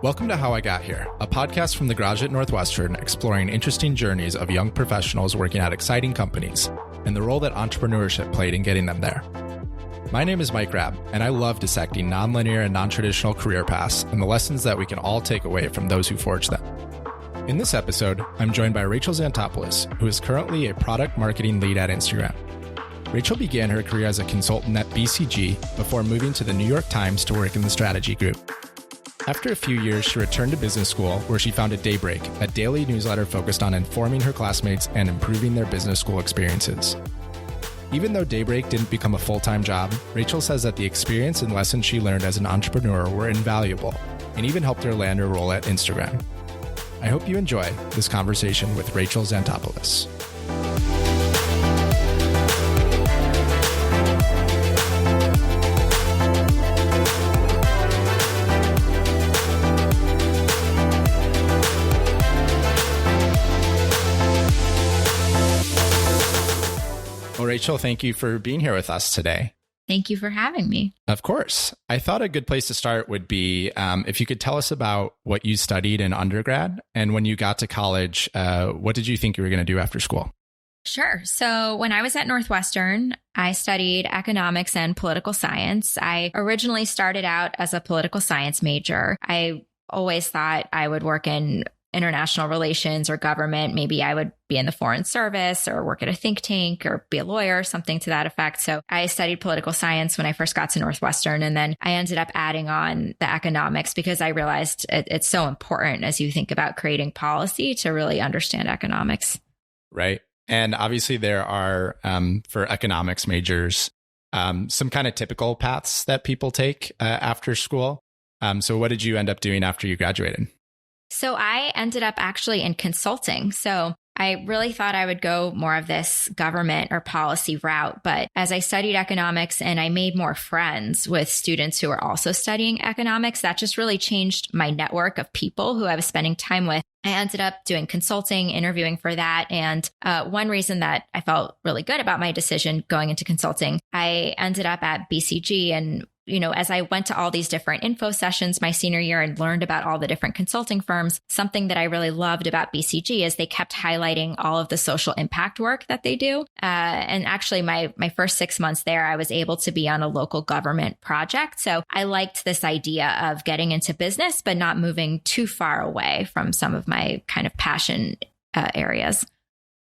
Welcome to How I Got Here, a podcast from the Garage at Northwestern exploring interesting journeys of young professionals working at exciting companies and the role that entrepreneurship played in getting them there. My name is Mike Rabb, and I love dissecting nonlinear and non-traditional career paths and the lessons that we can all take away from those who forge them. In this episode, I'm joined by Rachel Xanttopoulos, who is currently a product marketing lead at Instagram. Rachel began her career as a consultant at BCG before moving to the New York Times to work in the strategy group. After a few years, she returned to business school, where she founded Daybreak, a daily newsletter focused on informing her classmates and improving their business school experiences. Even though Daybreak didn't become a full-time job, Rachel says that the experience and lessons she learned as an entrepreneur were invaluable and even helped her land her role at Instagram. I hope you enjoy this conversation with Rachel Xanttopoulos. Well, Rachel, thank you for being here with us today. Thank you for having me. Of course. I thought a good place to start would be if you could tell us about what you studied in undergrad, and when you got to college, what did you think you were going to do after school? Sure. So when I was at Northwestern, I studied economics and political science. I originally started out as a political science major. I always thought I would work in international relations or government. Maybe I would be in the foreign service or work at a think tank or be a lawyer, something to that effect. So I studied political science when I first got to Northwestern. And then I ended up adding on the economics because I realized it's so important as you think about creating policy to really understand economics. Right. And obviously there are, for economics majors, some kind of typical paths that people take after school. So what did you end up doing after you graduated? So I ended up actually in consulting. So I really thought I would go more of this government or policy route. But as I studied economics and I made more friends with students who were also studying economics, that just really changed my network of people who I was spending time with. I ended up doing consulting, interviewing for that. And one reason that I felt really good about my decision going into consulting, I ended up at BCG. And as I went to all these different info sessions my senior year and learned about all the different consulting firms, something that I really loved about BCG is they kept highlighting all of the social impact work that they do. And actually, my first 6 months there, I was able to be on a local government project. So I liked this idea of getting into business, but not moving too far away from some of my kind of passion areas.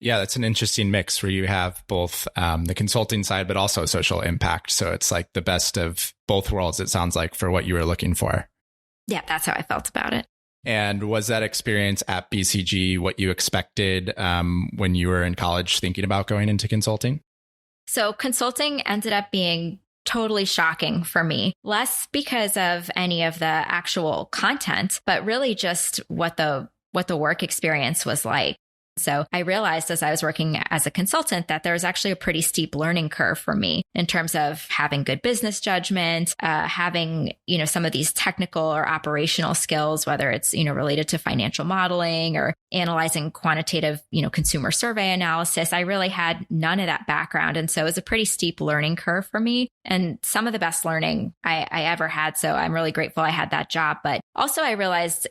Yeah, that's an interesting mix where you have both the consulting side, but also social impact. So it's like the best of both worlds, it sounds like, for what you were looking for. Yeah, that's how I felt about it. And was that experience at BCG what you expected when you were in college thinking about going into consulting? So consulting ended up being totally shocking for me, less because of any of the actual content, but really just what the work experience was like. So I realized as I was working as a consultant that there was actually a pretty steep learning curve for me in terms of having good business judgment, having, some of these technical or operational skills, whether it's, related to financial modeling or analyzing quantitative, consumer survey analysis. I really had none of that background. And so it was a pretty steep learning curve for me and some of the best learning I ever had. So I'm really grateful I had that job. But also I realized,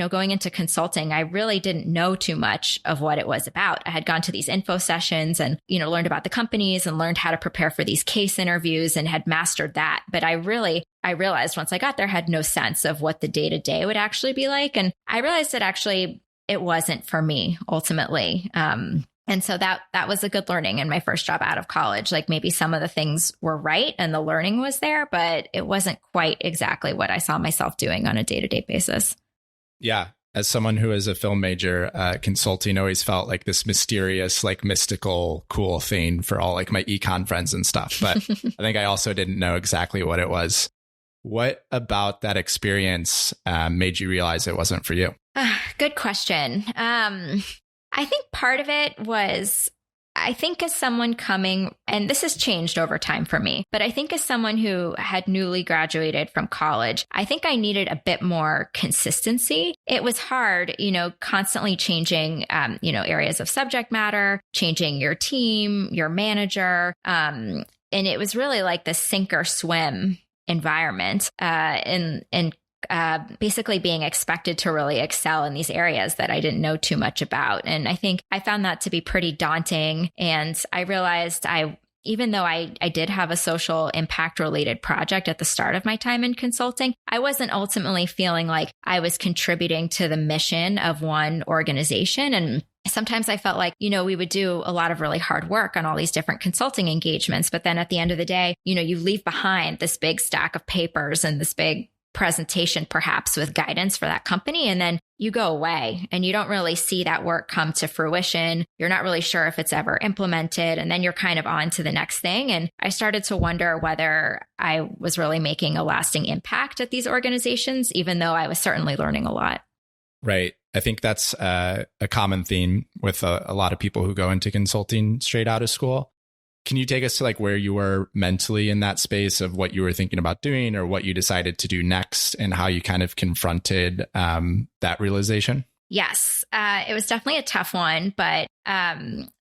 going into consulting, I really didn't know too much of what it was about. I had gone to these info sessions and, learned about the companies and learned how to prepare for these case interviews and had mastered that. But I realized once I got there, I had no sense of what the day-to-day would actually be like. And I realized that actually it wasn't for me ultimately. And so that was a good learning in my first job out of college. Like maybe some of the things were right and the learning was there, but it wasn't quite exactly what I saw myself doing on a day-to-day basis. Yeah. As someone who is a film major, consulting always felt like this mysterious, like mystical, cool thing for all like my econ friends and stuff. But I think I also didn't know exactly what it was. What about that experience made you realize it wasn't for you? Good question. I think part of it was, as someone coming, and this has changed over time for me, but I think as someone who had newly graduated from college, I think I needed a bit more consistency. It was hard, constantly changing, areas of subject matter, changing your team, your manager. And it was really like the sink or swim environment. And basically being expected to really excel in these areas that I didn't know too much about. And I think I found that to be pretty daunting. And I realized even though I did have a social impact related project at the start of my time in consulting, I wasn't ultimately feeling like I was contributing to the mission of one organization. And sometimes I felt like, we would do a lot of really hard work on all these different consulting engagements. But then at the end of the day, you leave behind this big stack of papers and this big presentation, perhaps with guidance for that company. And then you go away and you don't really see that work come to fruition. You're not really sure if it's ever implemented. And then you're kind of on to the next thing. And I started to wonder whether I was really making a lasting impact at these organizations, even though I was certainly learning a lot. Right. I think that's a common theme with a lot of people who go into consulting straight out of school. Can you take us to where you were mentally in that space of what you were thinking about doing or what you decided to do next and how you kind of confronted that realization? Yes, it was definitely a tough one. But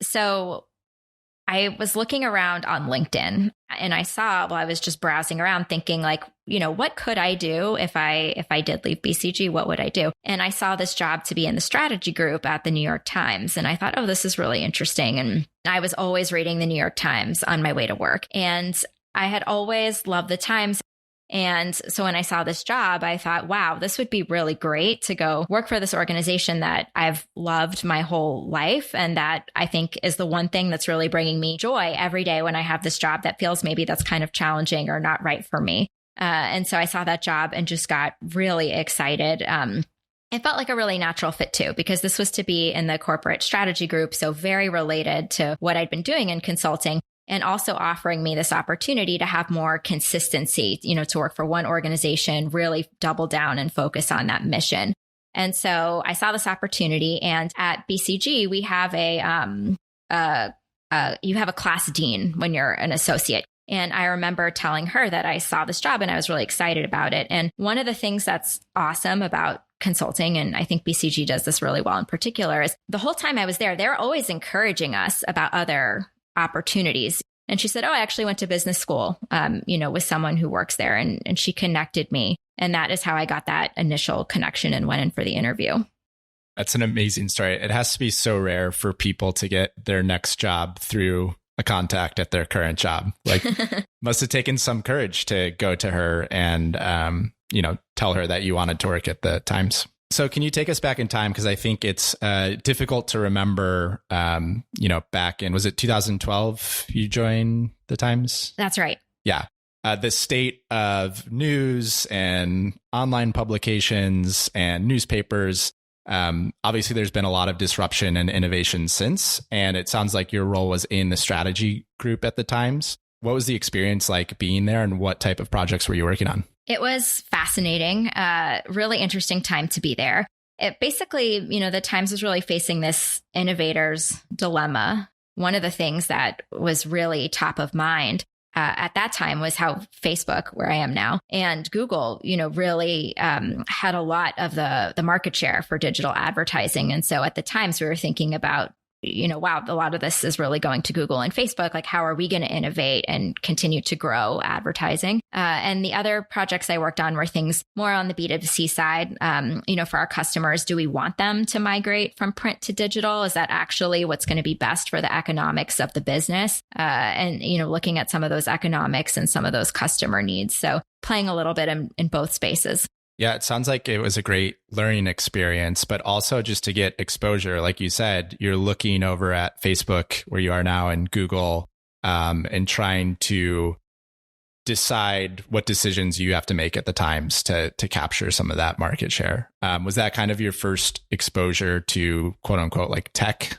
so I was looking around on LinkedIn and I saw, while I was just browsing around thinking what could I do if I did leave BCG? What would I do? And I saw this job to be in the strategy group at the New York Times. And I thought, oh, this is really interesting. And I was always reading the New York Times on my way to work. And I had always loved the Times. And so when I saw this job, I thought, wow, this would be really great to go work for this organization that I've loved my whole life. And that I think is the one thing that's really bringing me joy every day when I have this job that feels maybe that's kind of challenging or not right for me. And so I saw that job and just got really excited. It felt like a really natural fit too, because this was to be in the corporate strategy group. So very related to what I'd been doing in consulting. And also offering me this opportunity to have more consistency, to work for one organization, really double down and focus on that mission. And so I saw this opportunity, and at BCG, we have you have a class dean when you're an associate. And I remember telling her that I saw this job and I was really excited about it. And one of the things that's awesome about consulting, and I think BCG does this really well in particular, is the whole time I was there, they're always encouraging us about other opportunities. And she said, oh, I actually went to business school, with someone who works there. And she connected me. And that is how I got that initial connection and went in for the interview. That's an amazing story. It has to be so rare for people to get their next job through a contact at their current job. Must have taken some courage to go to her and, tell her that you wanted to work at the Times. So can you take us back in time? Because I think it's difficult to remember, back in, was it 2012 you joined the Times? That's right. Yeah. The state of news and online publications and newspapers. Obviously, there's been a lot of disruption and innovation since, and it sounds like your role was in the strategy group at the Times. What was the experience like being there, and what type of projects were you working on? It was fascinating, really interesting time to be there. It basically, the Times was really facing this innovator's dilemma. One of the things that was really top of mind at that time was how Facebook, where I am now, and Google, really had a lot of the market share for digital advertising. And so at the Times, we were thinking about, wow, a lot of this is really going to Google and Facebook. Like, how are we going to innovate and continue to grow advertising? And the other projects I worked on were things more on the B2C side. For our customers, do we want them to migrate from print to digital? Is that actually what's going to be best for the economics of the business? And looking at some of those economics and some of those customer needs. So playing a little bit in both spaces. Yeah, it sounds like it was a great learning experience, but also just to get exposure. Like you said, you're looking over at Facebook, where you are now, and Google, and trying to decide what decisions you have to make at the Times to capture some of that market share. Was that kind of your first exposure to quote unquote like tech?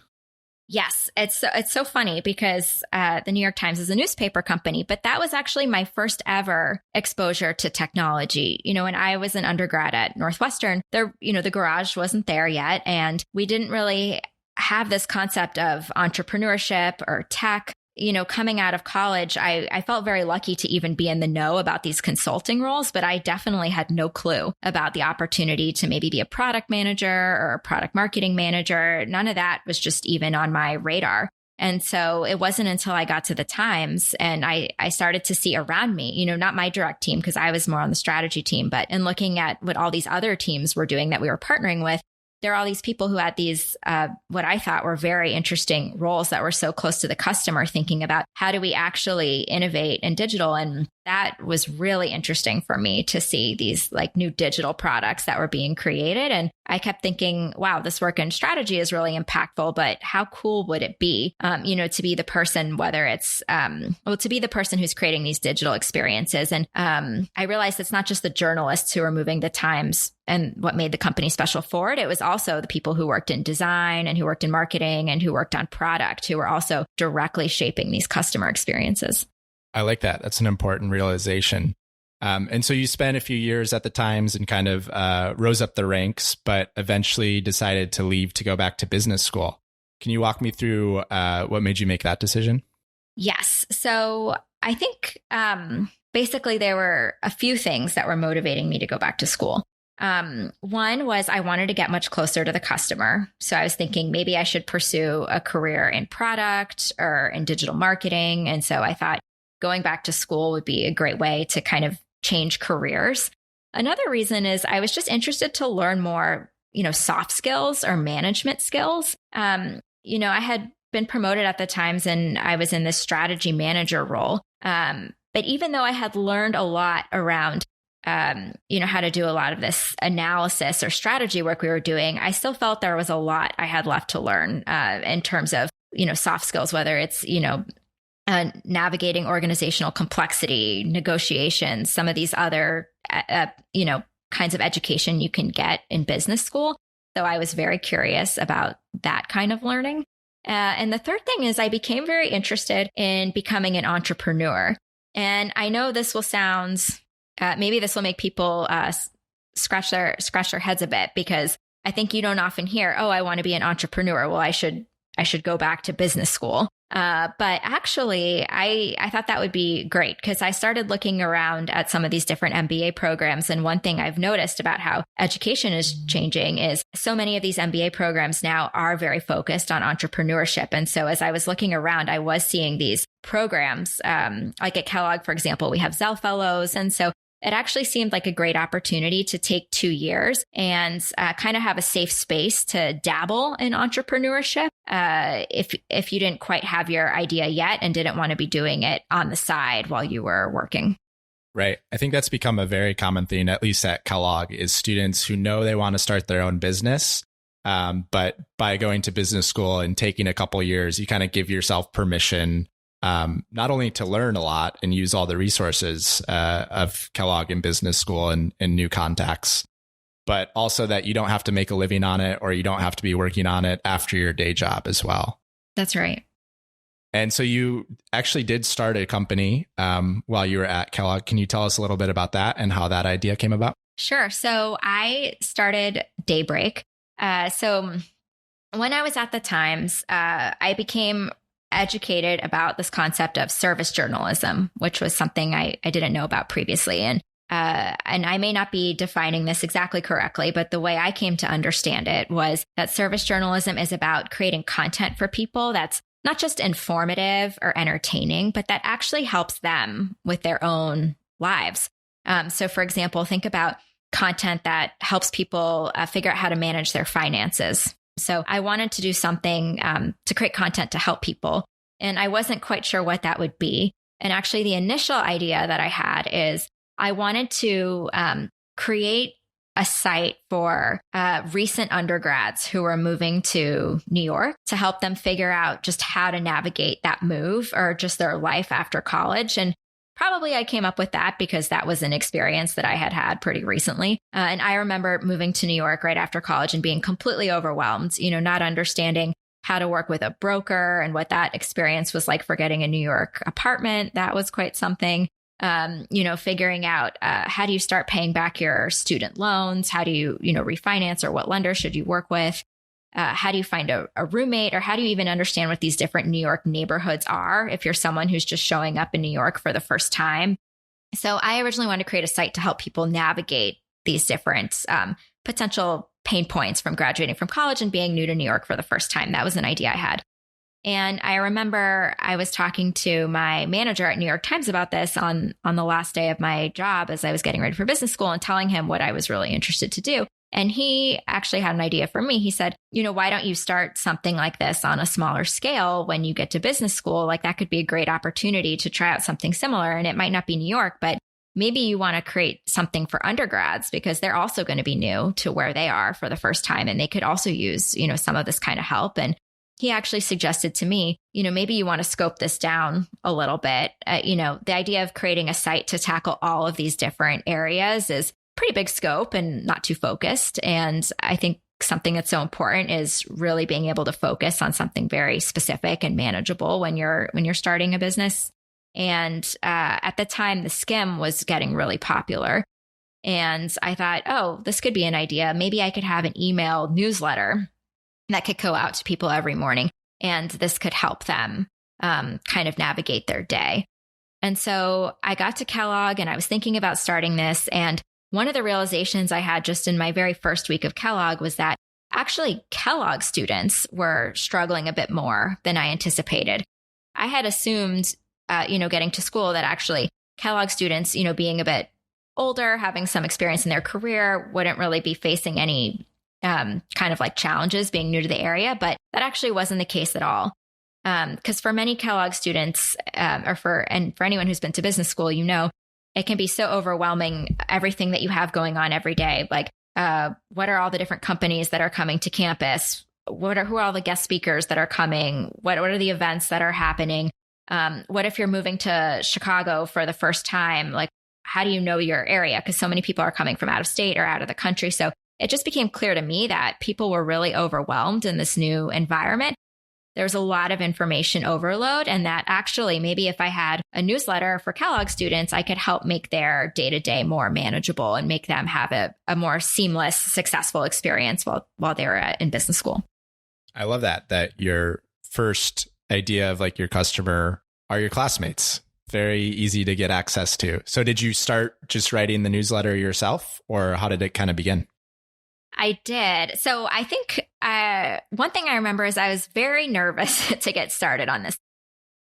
Yes, it's so funny because the New York Times is a newspaper company, but that was actually my first ever exposure to technology. When I was an undergrad at Northwestern, the garage wasn't there yet, and we didn't really have this concept of entrepreneurship or tech. Coming out of college, I felt very lucky to even be in the know about these consulting roles, but I definitely had no clue about the opportunity to maybe be a product manager or a product marketing manager. None of that was just even on my radar. And so it wasn't until I got to the Times and I started to see around me, not my direct team, because I was more on the strategy team, but in looking at what all these other teams were doing that we were partnering with, there are all these people who had these, what I thought were very interesting roles that were so close to the customer, thinking about how do we actually innovate in digital. And that was really interesting for me to see these like new digital products that were being created. And I kept thinking, wow, this work in strategy is really impactful, but how cool would it be, to be the person, whether it's, to be the person who's creating these digital experiences. And I realized it's not just the journalists who are moving the Times and what made the company special for it. It was also the people who worked in design and who worked in marketing and who worked on product, who were also directly shaping these customer experiences. I like that. That's an important realization. And so you spent a few years at the Times and kind of rose up the ranks, but eventually decided to leave to go back to business school. Can you walk me through what made you make that decision? Yes. So I think basically there were a few things that were motivating me to go back to school. One was I wanted to get much closer to the customer. So I was thinking maybe I should pursue a career in product or in digital marketing. And so I thought going back to school would be a great way to kind of change careers. Another reason is I was just interested to learn more, soft skills or management skills. I had been promoted at the Times and I was in this strategy manager role. But even though I had learned a lot around how to do a lot of this analysis or strategy work we were doing, I still felt there was a lot I had left to learn in terms of, soft skills, whether it's, navigating organizational complexity, negotiations, some of these other, kinds of education you can get in business school. So I was very curious about that kind of learning. And the third thing is I became very interested in becoming an entrepreneur. And I know this will sound maybe this will make people scratch their heads a bit, because I think you don't often hear, "Oh, I want to be an entrepreneur. Well, I should go back to business school." But actually, I thought that would be great, because I started looking around at some of these different MBA programs. And one thing I've noticed about how education is changing is so many of these MBA programs now are very focused on entrepreneurship. And so as I was looking around, I was seeing these programs, like at Kellogg, for example, we have Xanttopoulos. And so it actually seemed like a great opportunity to take 2 years and kind of have a safe space to dabble in entrepreneurship if you didn't quite have your idea yet and didn't want to be doing it on the side while you were working. Right. I think that's become a very common thing, at least at Kellogg, is students who know they want to start their own business. But by going to business school and taking a couple of years, you kind of give yourself permission not only to learn a lot and use all the resources of Kellogg in business school and new contacts, but also that you don't have to make a living on it, or you don't have to be working on it after your day job as well. That's right. And so you actually did start a company while you were at Kellogg. Can you tell us a little bit about that and how that idea came about? Sure. So I started Daybreak. So when I was at the Times, I became educated about this concept of service journalism, which was something I didn't know about previously. And I may not be defining this exactly correctly, but the way I came to understand it was that service journalism is about creating content for people that's not just informative or entertaining, but that actually helps them with their own lives. So for example, think about content that helps people figure out how to manage their finances. So I wanted to do something to create content to help people. And I wasn't quite sure what that would be. And actually, the initial idea that I had is I wanted to create a site for recent undergrads who were moving to New York to help them figure out just how to navigate that move or just their life after college. And probably I came up with that because that was an experience that I had had pretty recently. And I remember moving to New York right after college and being completely overwhelmed, not understanding how to work with a broker and what that experience was like for getting a New York apartment. That was quite something. Figuring out how do you start paying back your student loans? How do you, refinance, or what lender should you work with? How do you find a roommate, or how do you even understand what these different New York neighborhoods are if you're someone who's just showing up in New York for the first time? So I originally wanted to create a site to help people navigate these different potential pain points from graduating from college and being new to New York for the first time. That was an idea I had. And I remember I was talking to my manager at New York Times about this on the last day of my job as I was getting ready for business school and telling him what I was really interested to do. And he actually had an idea for me. He said, why don't you start something like this on a smaller scale when you get to business school? Like that could be a great opportunity to try out something similar. And it might not be New York, but maybe you want to create something for undergrads because they're also going to be new to where they are for the first time. And they could also use, some of this kind of help. And he actually suggested to me, maybe you want to scope this down a little bit. The idea of creating a site to tackle all of these different areas is pretty big scope and not too focused. And I think something that's so important is really being able to focus on something very specific and manageable when you're starting a business. And at the time, the Skim was getting really popular. And I thought, oh, this could be an idea. Maybe I could have an email newsletter that could go out to people every morning. And this could help them kind of navigate their day. And so I got to Kellogg and I was thinking about starting this. And one of the realizations I had just in my very first week of Kellogg was that actually Kellogg students were struggling a bit more than I anticipated. I had assumed, getting to school that actually Kellogg students, being a bit older, having some experience in their career, wouldn't really be facing any kind of like challenges being new to the area. But that actually wasn't the case at all. Because for many Kellogg students, or for anyone who's been to business school, it can be so overwhelming, everything that you have going on every day. Like, what are all the different companies that are coming to campus? Who are all the guest speakers that are coming? What are the events that are happening? What if you're moving to Chicago for the first time? Like, how do you know your area? Because so many people are coming from out of state or out of the country. So it just became clear to me that people were really overwhelmed in this new environment. There's a lot of information overload, and that actually maybe if I had a newsletter for Kellogg students, I could help make their day-to-day more manageable and make them have a more seamless, successful experience while they were in business school. I love that your first idea of like your customer are your classmates. Very easy to get access to. So did you start just writing the newsletter yourself, or how did it kind of begin? I did. So I think one thing I remember is I was very nervous to get started on this.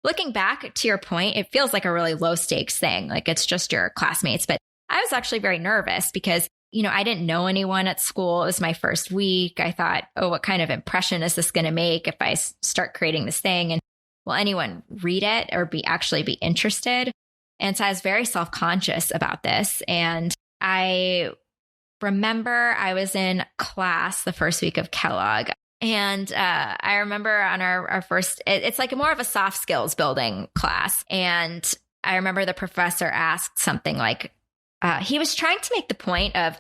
Looking back to your point, it feels like a really low stakes thing. Like it's just your classmates. But I was actually very nervous because, I didn't know anyone at school. It was my first week. I thought, oh, what kind of impression is this going to make if I start creating this thing? And will anyone read it or actually be interested? And so I was very self-conscious about this. And I remember I was in class the first week of Kellogg. And I remember on our first, it's like more of a soft skills building class. And I remember the professor asked something like, he was trying to make the point of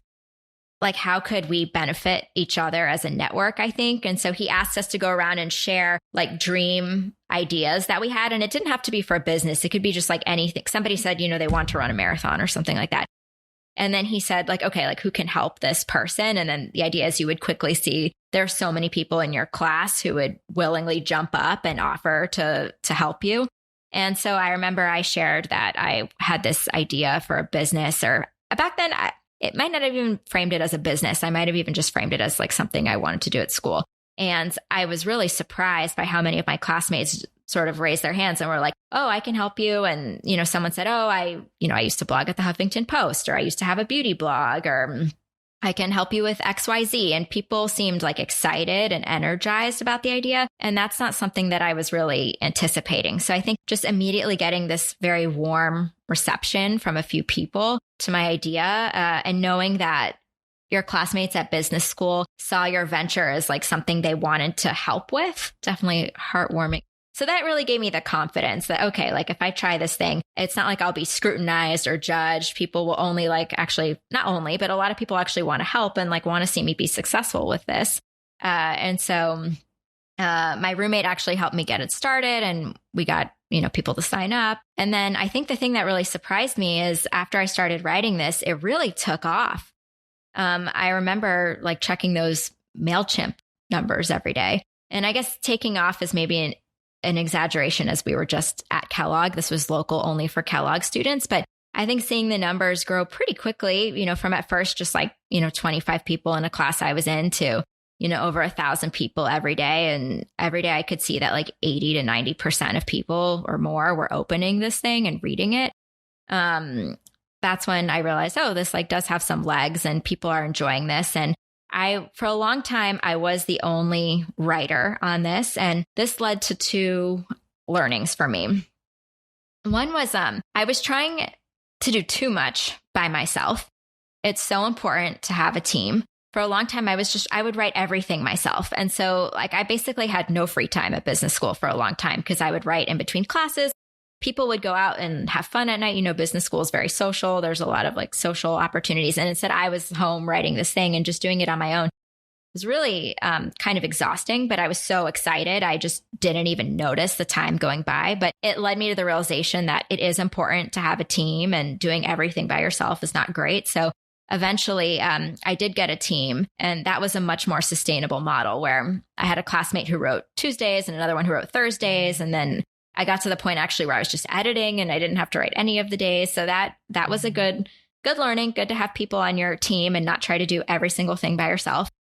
like, how could we benefit each other as a network, I think. And so he asked us to go around and share like dream ideas that we had. And it didn't have to be for a business. It could be just like anything. Somebody said, they want to run a marathon or something like that. And then he said like, okay, like who can help this person? And then the idea is you would quickly see there's so many people in your class who would willingly jump up and offer to help you. And so I remember I shared that I had this idea for a business, or back then it might not have even framed it as a business. I might have even just framed it as like something I wanted to do at school. And I was really surprised by how many of my classmates sort of raised their hands and were like, oh, I can help you. And, someone said, oh, I used to blog at the Huffington Post, or I used to have a beauty blog, or I can help you with XYZ. And people seemed like excited and energized about the idea. And that's not something that I was really anticipating. So I think just immediately getting this very warm reception from a few people to my idea, and knowing that your classmates at business school saw your venture as like something they wanted to help with, definitely heartwarming. So that really gave me the confidence that, okay, like if I try this thing, it's not like I'll be scrutinized or judged. People will only not only, but a lot of people actually want to help and like want to see me be successful with this. And so my roommate actually helped me get it started, and we got, people to sign up. And then I think the thing that really surprised me is after I started writing this, it really took off. I remember like checking those MailChimp numbers every day. And I guess taking off is maybe an exaggeration, as we were just at Kellogg. This was local only for Kellogg students. But I think seeing the numbers grow pretty quickly, from at first just like, 25 people in a class I was in to over 1,000 people every day. And every day I could see that like 80 to 90% of people or more were opening this thing and reading it. That's when I realized, oh, this like does have some legs and people are enjoying this. And for a long time, I was the only writer on this. And this led to two learnings for me. One was I was trying to do too much by myself. It's so important to have a team. For a long time, I would write everything myself. And so like I basically had no free time at business school for a long time because I would write in between classes. People would go out and have fun at night. Business school is very social. There's a lot of like social opportunities. And instead I was home writing this thing and just doing it on my own. It was really kind of exhausting, but I was so excited. I just didn't even notice the time going by. But it led me to the realization that it is important to have a team, and doing everything by yourself is not great. So eventually, I did get a team, and that was a much more sustainable model where I had a classmate who wrote Tuesdays and another one who wrote Thursdays. And then I got to the point actually where I was just editing and I didn't have to write any of the days. So that was a good learning, good to have people on your team and not try to do every single thing by yourself.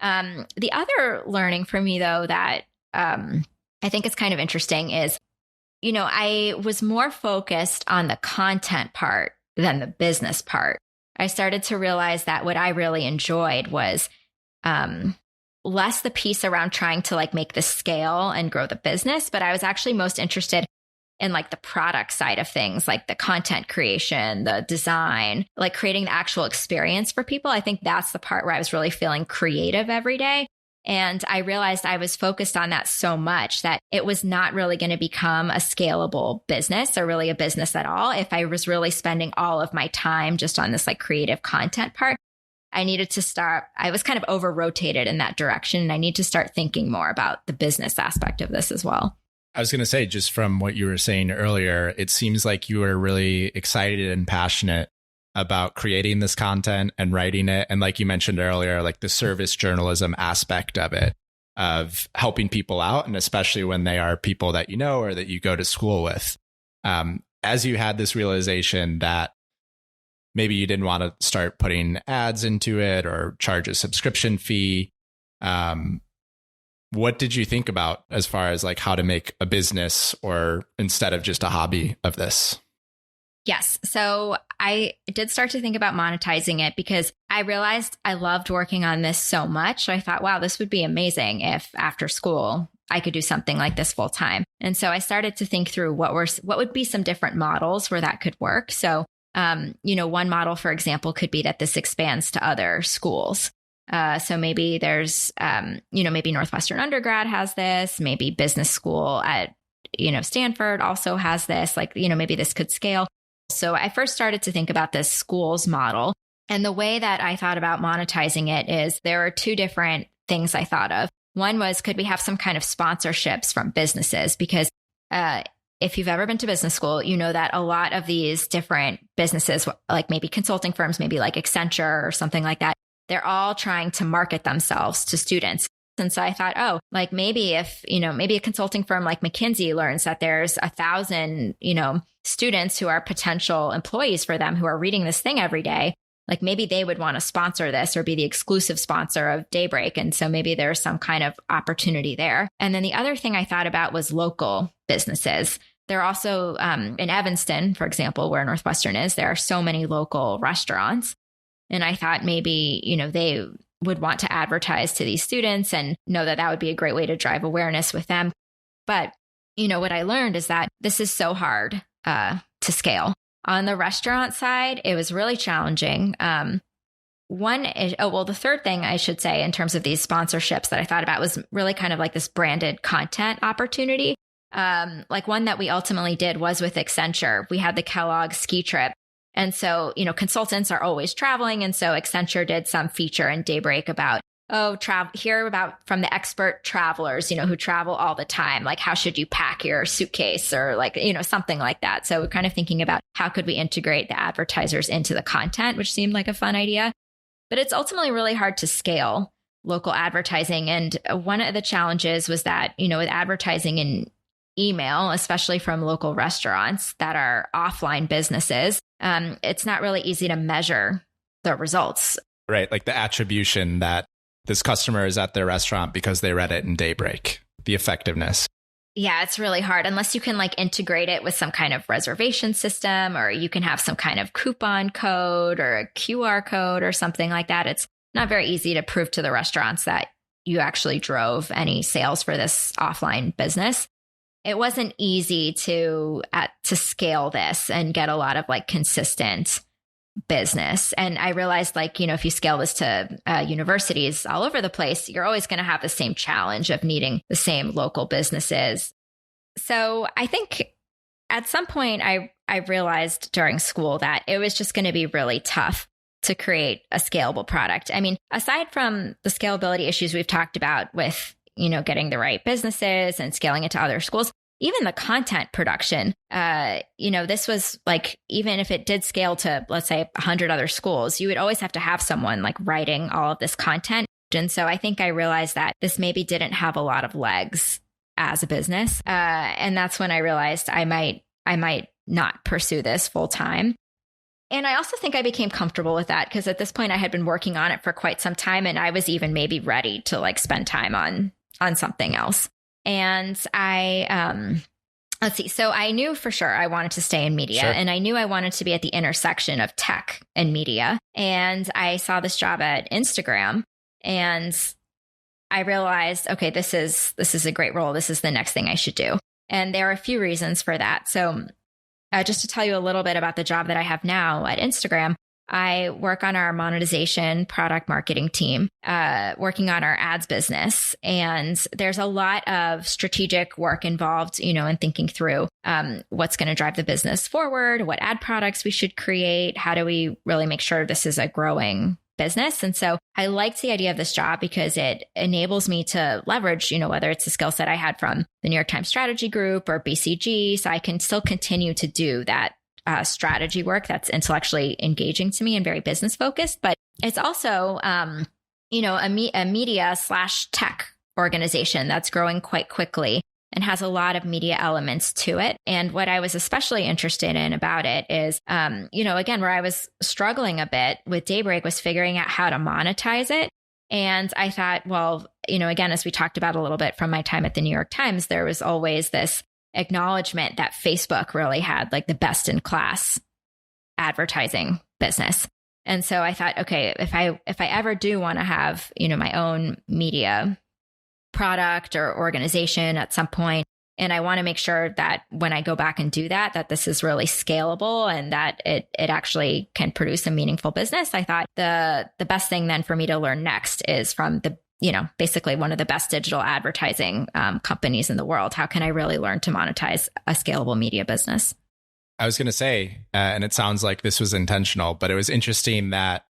The other learning for me, though, that I think is kind of interesting is, I was more focused on the content part than the business part. I started to realize that what I really enjoyed was less the piece around trying to like make the scale and grow the business, but I was actually most interested in like the product side of things, like the content creation, the design, like creating the actual experience for people. I think that's the part where I was really feeling creative every day. And I realized I was focused on that so much that it was not really going to become a scalable business or really a business at all if I was really spending all of my time just on this like creative content part. I needed to start, I was kind of over rotated in that direction. And I need to start thinking more about the business aspect of this as well. I was going to say, just from what you were saying earlier, it seems like you were really excited and passionate about creating this content and writing it. And like you mentioned earlier, like the service journalism aspect of it, of helping people out, and especially when they are people that you know or that you go to school with. As you had this realization that maybe you didn't want to start putting ads into it or charge a subscription fee, what did you think about as far as like how to make a business or instead of just a hobby of this? Yes. So I did start to think about monetizing it because I realized I loved working on this so much. I thought, wow, this would be amazing if after school I could do something like this full time. And so I started to think through what would be some different models where that could work. So, one model, for example, could be that this expands to other schools. So maybe there's, maybe Northwestern undergrad has this, maybe business school at, Stanford also has this, like, maybe this could scale. So I first started to think about this schools model. And the way that I thought about monetizing it is there are two different things I thought of. One was, could we have some kind of sponsorships from businesses? Because if you've ever been to business school, you know that a lot of these different businesses, like maybe consulting firms, maybe like Accenture or something like that, they're all trying to market themselves to students. And so I thought, oh, like maybe if, maybe a consulting firm like McKinsey learns that there's 1,000, students who are potential employees for them who are reading this thing every day, like maybe they would want to sponsor this or be the exclusive sponsor of Daybreak. And so maybe there's some kind of opportunity there. And then the other thing I thought about was local businesses. There are also in Evanston, for example, where Northwestern is, there are so many local restaurants. And I thought maybe, they would want to advertise to these students and know that that would be a great way to drive awareness with them. But, what I learned is that this is so hard to scale. On the restaurant side, it was really challenging. One is, the third thing I should say in terms of these sponsorships that I thought about was really kind of like this branded content opportunity. Like one that we ultimately did was with Accenture. We had the Kellogg ski trip. And so, consultants are always traveling. And so Accenture did some feature in Daybreak about, hear about from the expert travelers, who travel all the time. Like, how should you pack your suitcase or like, something like that. So we're kind of thinking about how could we integrate the advertisers into the content, which seemed like a fun idea. But it's ultimately really hard to scale local advertising. And one of the challenges was that, with advertising in email, especially from local restaurants that are offline businesses, it's not really easy to measure the results. Right. Like the attribution that this customer is at their restaurant because they read it in Daybreak, the effectiveness. Yeah, it's really hard unless you can like integrate it with some kind of reservation system, or you can have some kind of coupon code or a QR code or something like that. It's not very easy to prove to the restaurants that you actually drove any sales for this offline business. It wasn't easy to scale this and get a lot of like consistent business. And I realized like, if you scale this to universities all over the place, you're always going to have the same challenge of needing the same local businesses. So I think at some point I realized during school that it was just going to be really tough to create a scalable product. I mean, aside from the scalability issues we've talked about with, getting the right businesses and scaling it to other schools, even the content production, this was like, even if it did scale to, let's say, 100 other schools, you would always have to have someone like writing all of this content. And so I think I realized that this maybe didn't have a lot of legs as a business. And that's when I realized I might not pursue this full time. And I also think I became comfortable with that because at this point I had been working on it for quite some time, and I was even maybe ready to like spend time on something else. And let's see. So I knew for sure I wanted to stay in media, Sure. and I knew I wanted to be at the intersection of tech and media. And I saw this job at Instagram, and I realized, okay, this is a great role. This is the next thing I should do. And there are a few reasons for that. So just to tell you a little bit about the job that I have now at Instagram, I work on our monetization product marketing team, working on our ads business. And there's a lot of strategic work involved, in thinking through what's going to drive the business forward, what ad products we should create, how do we really make sure this is a growing business. And so I liked the idea of this job because it enables me to leverage, whether it's a skill set I had from the New York Times Strategy Group or BCG. So I can still continue to do that strategy work that's intellectually engaging to me and very business focused. But it's also, a media/tech organization that's growing quite quickly and has a lot of media elements to it. And what I was especially interested in about it is, again, where I was struggling a bit with Daybreak was figuring out how to monetize it. And I thought, well, again, as we talked about a little bit from my time at the New York Times, there was always this acknowledgement that Facebook really had like the best in class advertising business. And so I thought, okay, if I ever do want to have, my own media product or organization at some point, and I want to make sure that when I go back and do that, that this is really scalable and that it actually can produce a meaningful business, I thought the best thing then for me to learn next is from the basically one of the best digital advertising companies in the world. How can I really learn to monetize a scalable media business? I was going to say, and it sounds like this was intentional, but it was interesting that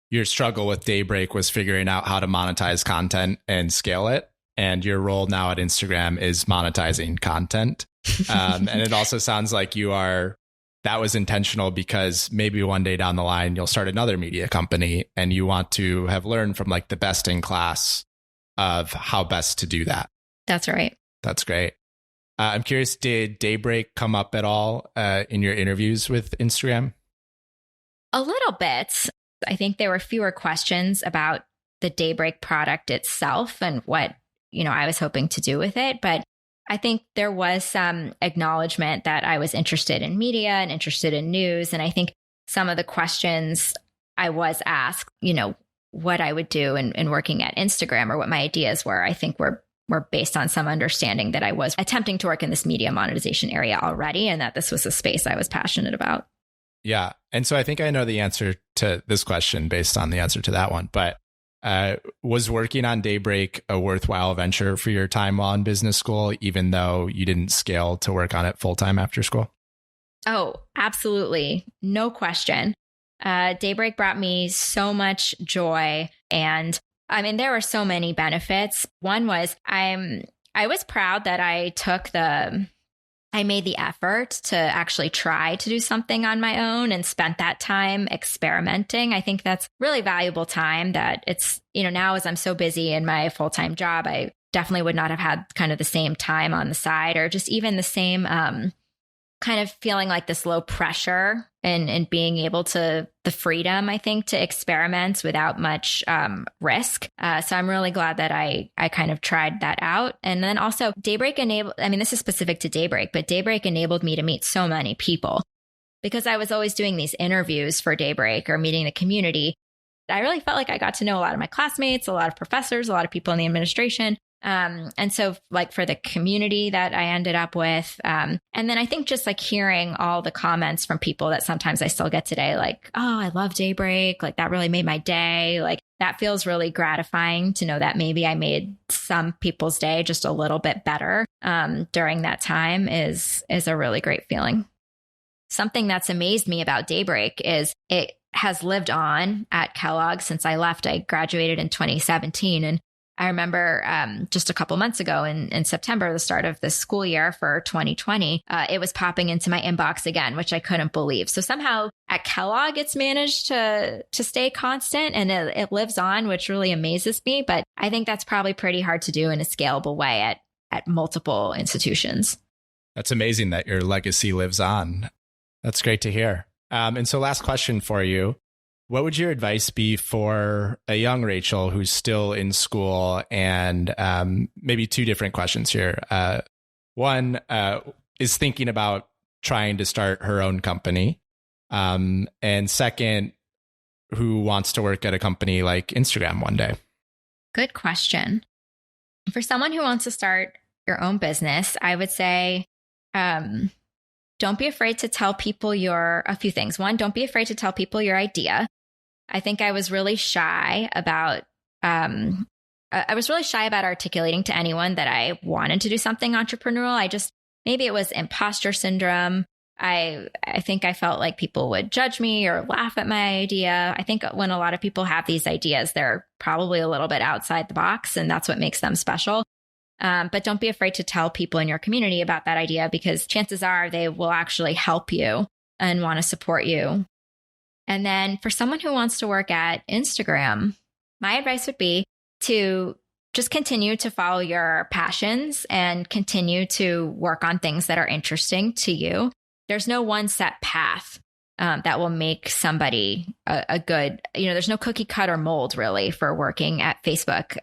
your struggle with Daybreak was figuring out how to monetize content and scale it. And your role now at Instagram is monetizing content. And it also sounds like that was intentional because maybe one day down the line, you'll start another media company and you want to have learned from like the best in class of how best to do that. That's right. That's great. I'm curious, did Daybreak come up at all in your interviews with Instagram? A little bit. I think there were fewer questions about the Daybreak product itself and what, I was hoping to do with it. But I think there was some acknowledgement that I was interested in media and interested in news. And I think some of the questions I was asked, what I would do in working at Instagram or what my ideas were, I think were based on some understanding that I was attempting to work in this media monetization area already and that this was a space I was passionate about. Yeah. And so I think I know the answer to this question based on the answer to that one. But was working on Daybreak a worthwhile venture for your time while in business school, even though you didn't scale to work on it full time after school? Oh, absolutely. No question. Daybreak brought me so much joy. And I mean, there were so many benefits. One was I was proud that I made the effort to actually try to do something on my own and spent that time experimenting. I think that's really valuable time that it's, now as I'm so busy in my full-time job, I definitely would not have had kind of the same time on the side or just even the same kind of feeling like this low pressure and being able to the freedom, I think, to experiment without much risk. So I'm really glad that I kind of tried that out. And then also Daybreak this is specific to Daybreak, but Daybreak enabled me to meet so many people because I was always doing these interviews for Daybreak or meeting the community. I really felt like I got to know a lot of my classmates, a lot of professors, a lot of people in the administration. And so like for the community that I ended up with, and then I think just like hearing all the comments from people that sometimes I still get today, like, oh, I love Daybreak. Like that really made my day. Like that feels really gratifying to know that maybe I made some people's day just a little bit better, during that time is a really great feeling. Something that's amazed me about Daybreak is it has lived on at Kellogg since I left. I graduated in 2017. And I remember just a couple months ago in September, the start of the school year for 2020, it was popping into my inbox again, which I couldn't believe. So somehow at Kellogg, it's managed to stay constant and it lives on, which really amazes me. But I think that's probably pretty hard to do in a scalable way at multiple institutions. That's amazing that your legacy lives on. That's great to hear. And so last question for you. What would your advice be for a young Rachel who's still in school? And maybe two different questions here. One is thinking about trying to start her own company. And second, who wants to work at a company like Instagram one day? Good question. For someone who wants to start your own business, I would say, don't be afraid to tell people a few things. One, don't be afraid to tell people your idea. I think I was really shy about articulating to anyone that I wanted to do something entrepreneurial. Maybe it was imposter syndrome. I think I felt like people would judge me or laugh at my idea. I think when a lot of people have these ideas, they're probably a little bit outside the box, and that's what makes them special. But don't be afraid to tell people in your community about that idea, because chances are they will actually help you and want to support you. And then for someone who wants to work at Instagram, my advice would be to just continue to follow your passions and continue to work on things that are interesting to you. There's no one set path that will make somebody a good, there's no cookie cutter mold really for working at Facebook,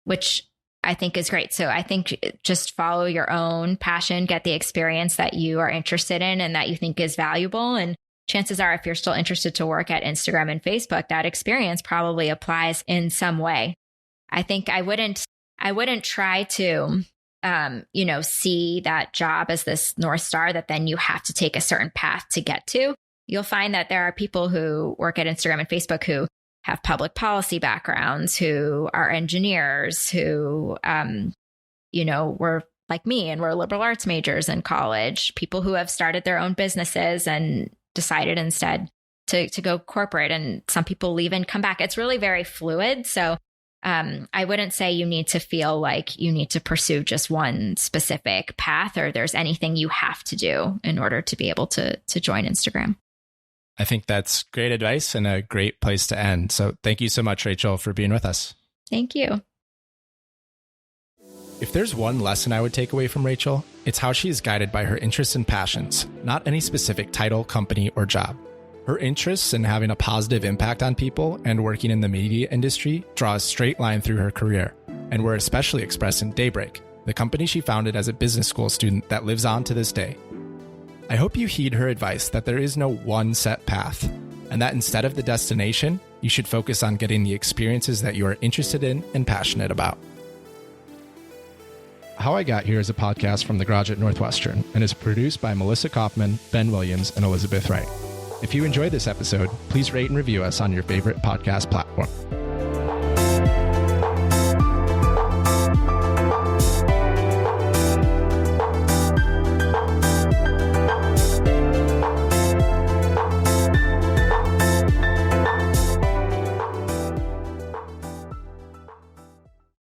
which I think is great. So I think just follow your own passion, get the experience that you are interested in and that you think is valuable. And chances are, if you're still interested to work at Instagram and Facebook, that experience probably applies in some way. I think I wouldn't try to, see that job as this North Star that then you have to take a certain path to get to. You'll find that there are people who work at Instagram and Facebook who have public policy backgrounds, who are engineers, who, were like me and were liberal arts majors in college, people who have started their own businesses and decided instead to go corporate. And some people leave and come back. It's really very fluid. So I wouldn't say you need to feel like you need to pursue just one specific path or there's anything you have to do in order to be able to join Instagram. I think that's great advice and a great place to end. So thank you so much, Rachel, for being with us. Thank you. If there's one lesson I would take away from Rachel, it's how she is guided by her interests and passions, not any specific title, company, or job. Her interests in having a positive impact on people and working in the media industry draw a straight line through her career, and were especially expressed in Daybreak, the company she founded as a business school student that lives on to this day. I hope you heed her advice that there is no one set path, and that instead of the destination, you should focus on getting the experiences that you are interested in and passionate about. How I Got Here is a podcast from the Garage at Northwestern and is produced by Melissa Kaufman, Ben Williams, and Elizabeth Wright. If you enjoyed this episode, please rate and review us on your favorite podcast platform.